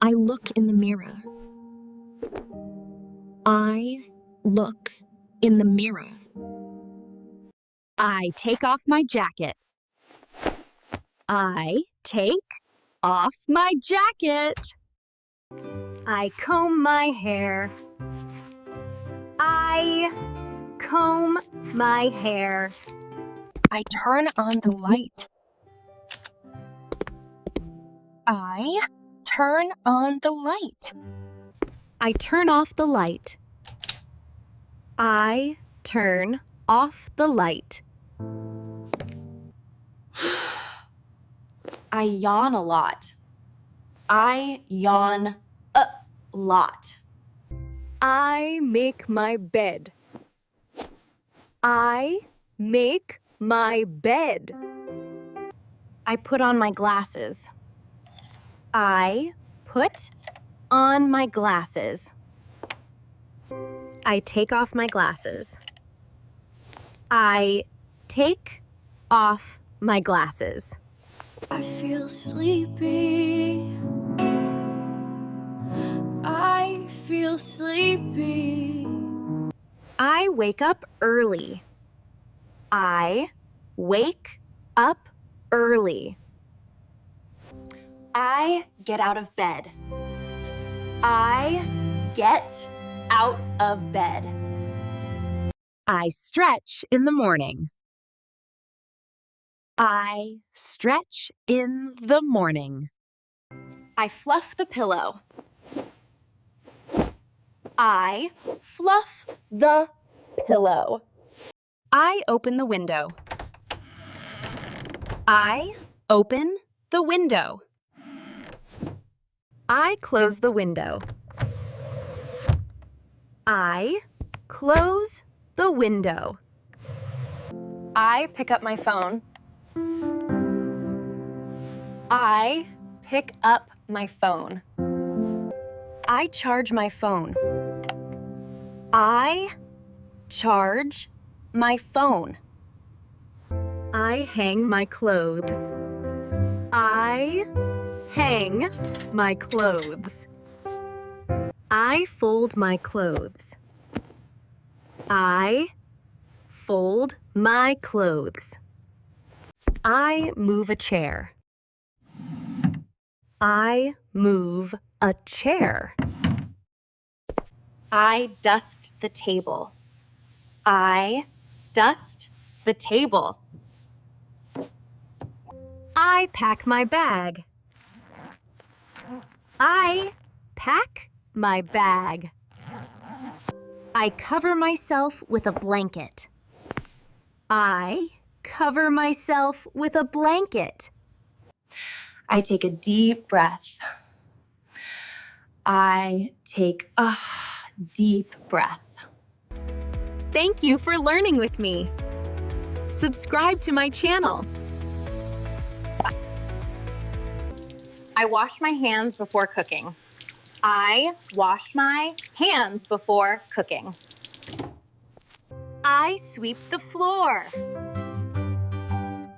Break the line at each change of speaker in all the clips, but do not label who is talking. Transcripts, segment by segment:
I look in the mirror. I look in the mirror.
I take off my jacket. I take off my jacket. I comb my hair. I comb my hair.
I turn on the light. I turn on the light.
I turn off the light. I turn off the light.
I yawn a lot. I yawn a lot.
I make my bed. I make my bed. I put on my glasses. I put on my glasses. I take off my glasses. I take off my glasses.
I feel sleepy. I feel sleepy.
I wake up early. I wake up early.
I get out of bed. I get out of bed.
I stretch in the morning. I stretch in the morning.
I fluff the pillow. I fluff the pillow.
I open the window. I open the window. I close the window. I close the window.
I pick up my phone. I pick up my phone.
I charge my phone. I charge my phone. I hang my clothes. I hang my clothes. I fold my clothes. I fold my clothes. I move a chair. I move a chair.
I dust the table. I dust the table.
I pack my bag. I pack my bag. I cover myself with a blanket. I cover myself with a blanket.
I take a deep breath. I take a deep breath.
Thank you for learning with me. Subscribe to my channel.
I wash my hands before cooking. I wash my hands before cooking.
I sweep the floor.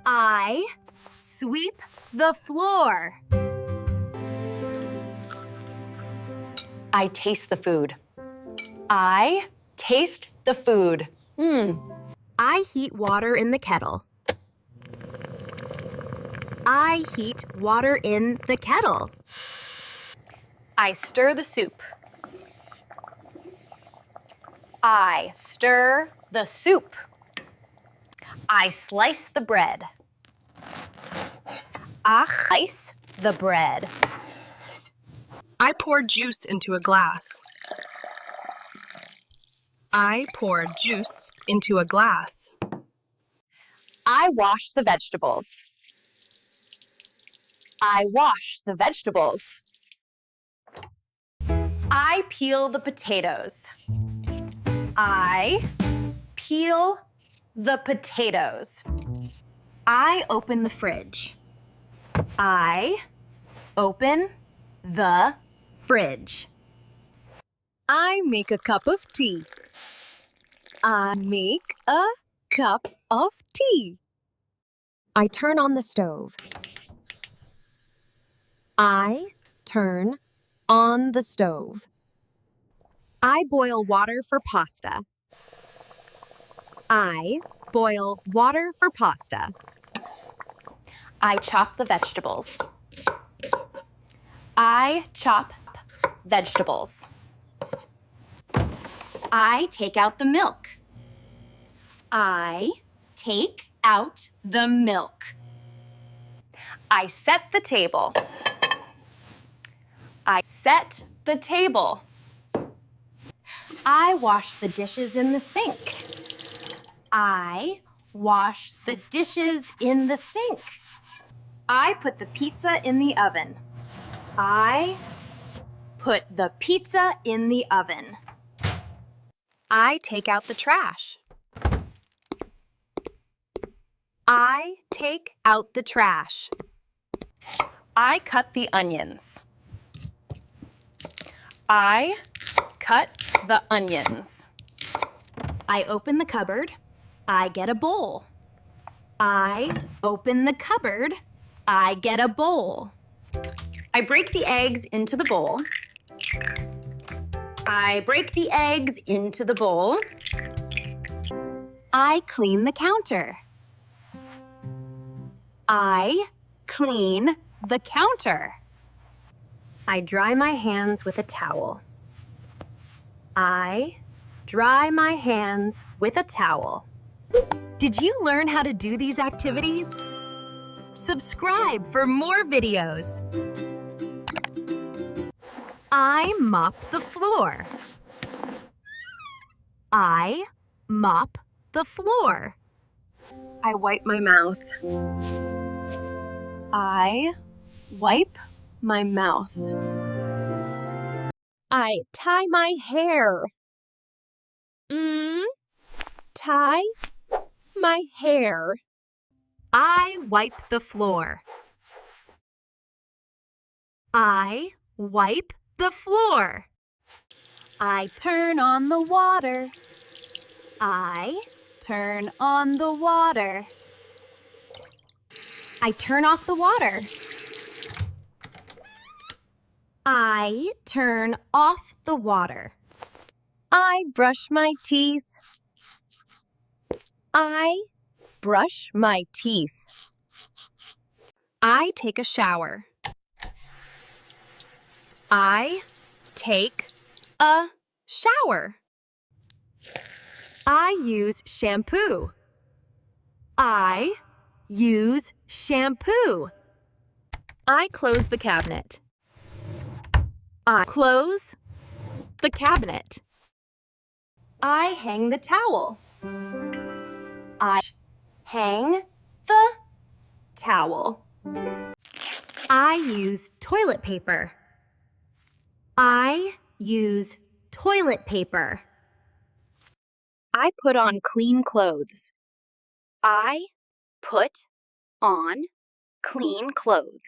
I sweep the floor.
I taste the food. I taste the food.
I heat water in the kettle. I heat water in the kettle.
I stir the soup. I stir the soup. I slice the bread. I slice the bread.
I pour juice into a glass. I pour juice into a glass.
I wash the vegetables. I wash the vegetables. I peel the potatoes. I peel the potatoes.
I open the fridge. I open the fridge. I make a cup of tea. I make a cup of tea.
I turn on the stove. I turn
on the stove. I boil water for pasta. I boil water for pasta.
I chop the vegetables. I chop vegetables. I take out the milk. I take out the milk. I set the table. I set the table. I wash the dishes in the sink. I wash the dishes in the sink. I put the pizza in the oven. I put the pizza in the oven.
I take out the trash. I take out the trash.
I cut the onions. I cut the onions. I open the cupboard. I get a bowl. I open the cupboard. I get a bowl. I break the eggs into the bowl. I break the eggs into the bowl. I clean the counter. I clean the counter. I dry my hands with a towel. I dry my hands with a towel. Did you learn how to do these activities? Subscribe for more videos. I mop the floor. I mop the floor.
I wipe my mouth.
I wipe my mouth. I tie my hair. Tie my hair. I wipe the floor. I wipe the floor. I turn on the water. I turn on the water. I turn off the water. I turn off the water. I brush my teeth. I brush my teeth. I take a shower. I take a shower. I use shampoo. I use shampoo. I close the cabinet. I close the cabinet. I hang the towel. I hang the towel. I use toilet paper. I use toilet paper. I put on clean clothes. I put on clean clothes.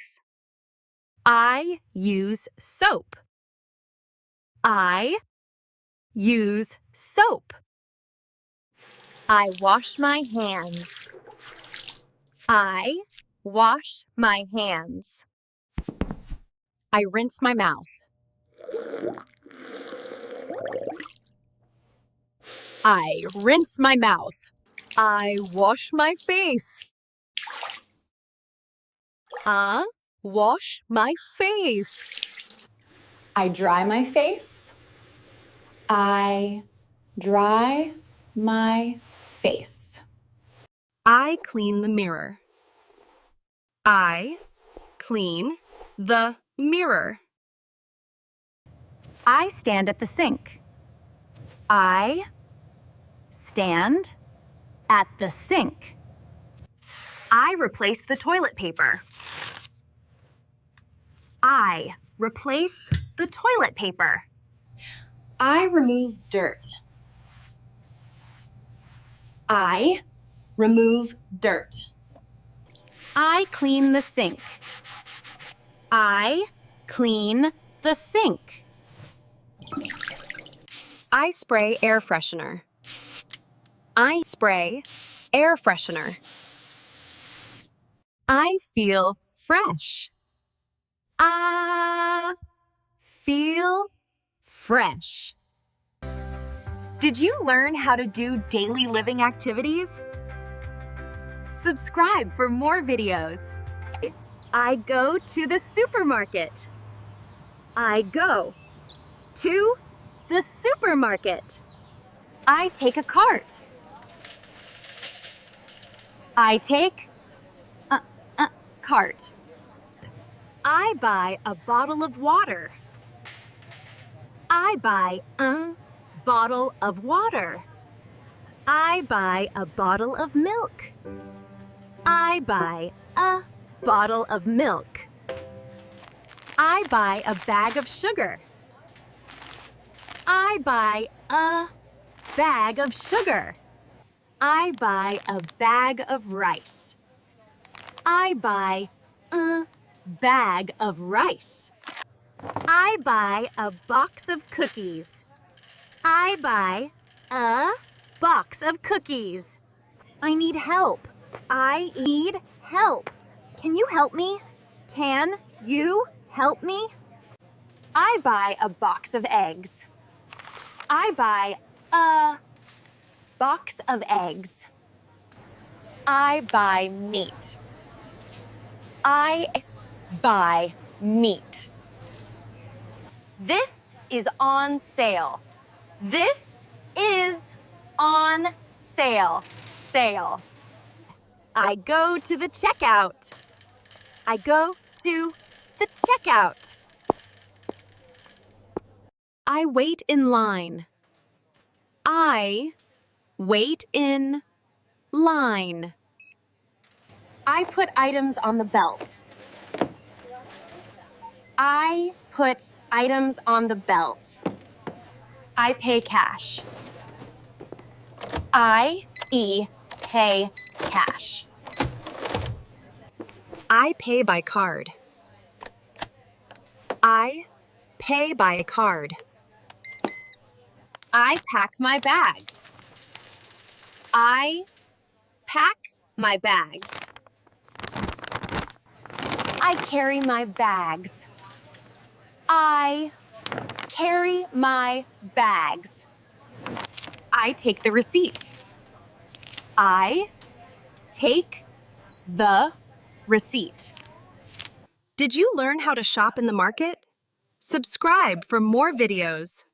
I use soap. I use soap. I wash my hands. I wash my hands. I rinse my mouth. I rinse my mouth. I wash my face. Wash my face.
I dry my face. I dry my face.
I clean the mirror. I clean the mirror. I stand at the sink. I stand at the sink. I replace the toilet paper. I replace the toilet paper.
I remove dirt. I remove dirt.
I clean the sink. I clean the sink. I spray air freshener. I spray air freshener. I feel fresh. I feel fresh. Did you learn how to do daily living activities? Subscribe for more videos. I go to the supermarket. I go to the supermarket. I take a cart. I take a cart. I buy a bottle of water. I buy a bottle of water. I buy a bottle of milk. I buy a bottle of milk. I buy a bag of sugar. I buy a bag of sugar. I buy a bag of rice. I buy a bag of rice. I buy a box of cookies. I buy a box of cookies. I need help. I need help. Can you help me? Can you help me? I buy a box of eggs. I buy a box of eggs. I buy meat. I buy meat. This is on sale. This is on sale. Sale. I go to the checkout. I go to the checkout. I wait in line. I wait in line. I put items on the belt. I put items on the belt. I pay cash. I pay cash.
I pay by card. I pay by card.
I pack my bags. I pack my bags. I carry my bags. I carry my bags. I take the receipt. I take the receipt.
Did you learn how to shop in the market? Subscribe for more videos.